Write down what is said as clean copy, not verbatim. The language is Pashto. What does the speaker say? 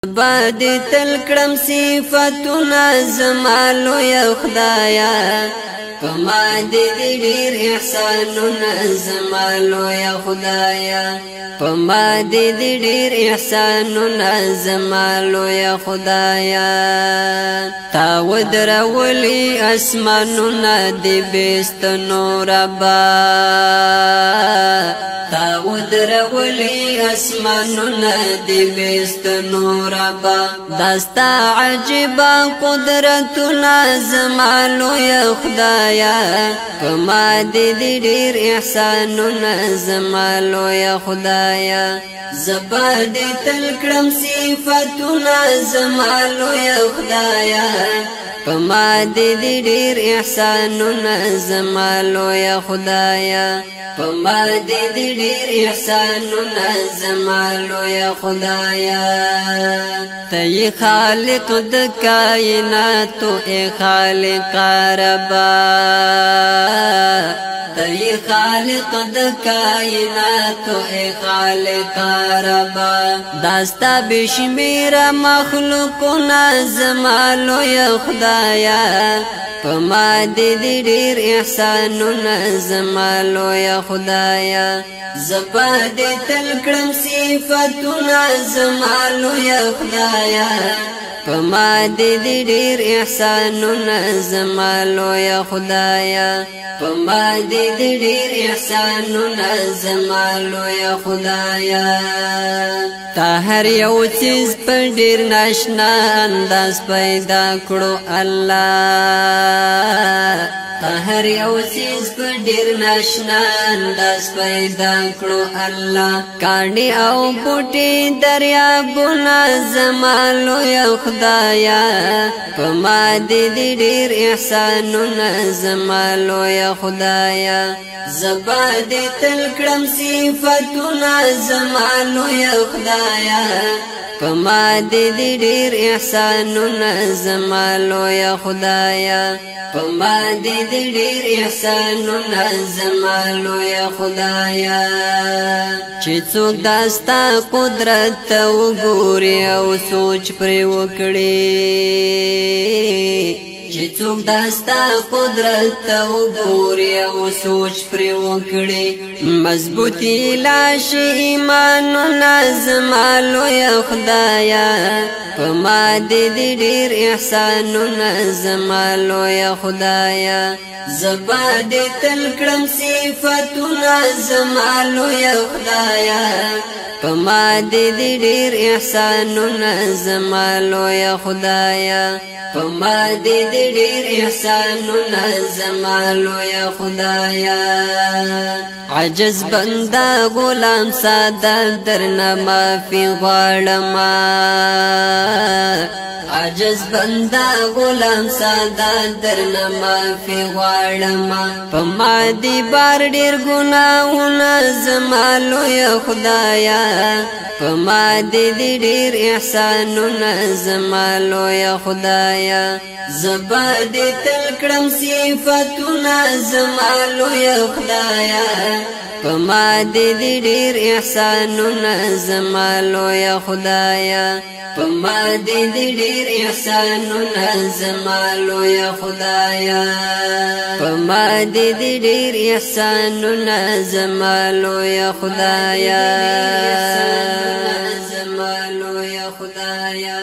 بادي تل کړم صفاتونه زما لویه خدایا پما دې ډېر احسانونه زما لویه خدایا پما دې ډېر احسانونه زما لویه خدایا تا ودرولي اسمانونه دې بستنو ربا تا ودرولي اسمانونه دې بستنو ربا داستا عجیبا قدرتونه زما لویه خدایا پما دې ډېر احسانونه زما لویه خدایا زبا دې تل کړم صفاتونه زما لویه خدایا پما دې ډېر احسانونه زما لویه خدایا پما دې ډېر احسانونه زما لویه خدایا ته خالق د کائنات اے خالق ربا ته خالق د کائنات اے خالق ربا داستا بشمیر مخلوقنا زما لویه خدایا پما دې ډېر احسانونه زما لویه خدایا زبا دې تل کړم صفاتونه زما لویه خدایا پما دې ډېر احسانونه زما لویه خدایا پما دې ډېر احسانونه زما لویه خدایا تا هر یو چیز په ډېر ناشنا انداز پیدا کړو الله تا هر یو چیز په ډېر ناشنا انداز پیدا کړو الله کاڼي او بوټي دریابونه زما لویه خدایا پما دې ډېر احسانونه زما لویه خدایا زبا دې تل کړم صفاتونه زما لویه خدایا پما دې ډېر احسانونه زما لویه خدایا پما دې ډېر احسانونه زما لویه خدایا چې څوک داستا قدرت وګوري او سوچ پرې وکړي چې څوک داستا قدرت وګوري او سوچ پرې وکړي مضبوطی لاشي ایمانونه زما لویه خدایا پما دې ډېر احسانونه زما لویه خدایا زبا دې تل کړم صفاتونه زما لویه خدایا پما دې ډېر احسانونه زما لویه خدایا پما دې ډېر احسانونه زما لویه خدایا عجز بندا غلام ساده درنه معافي غواړم عجز بندا غلام ساده درنه معافي غواړم پما دې بار ډېر ګناهونه زما لویه خدایا پما دې ډېر احسانونه زما لویه خدایا زبا دې تل کړم صفاتونه زما لویه خدایا پما دې ډېر احسانونه زما لویه خدایا پما دې ډېر احسانونه زما لویه خدایا پما دې ډېر احسانونه زما لویه خدایا زما لویه خدایا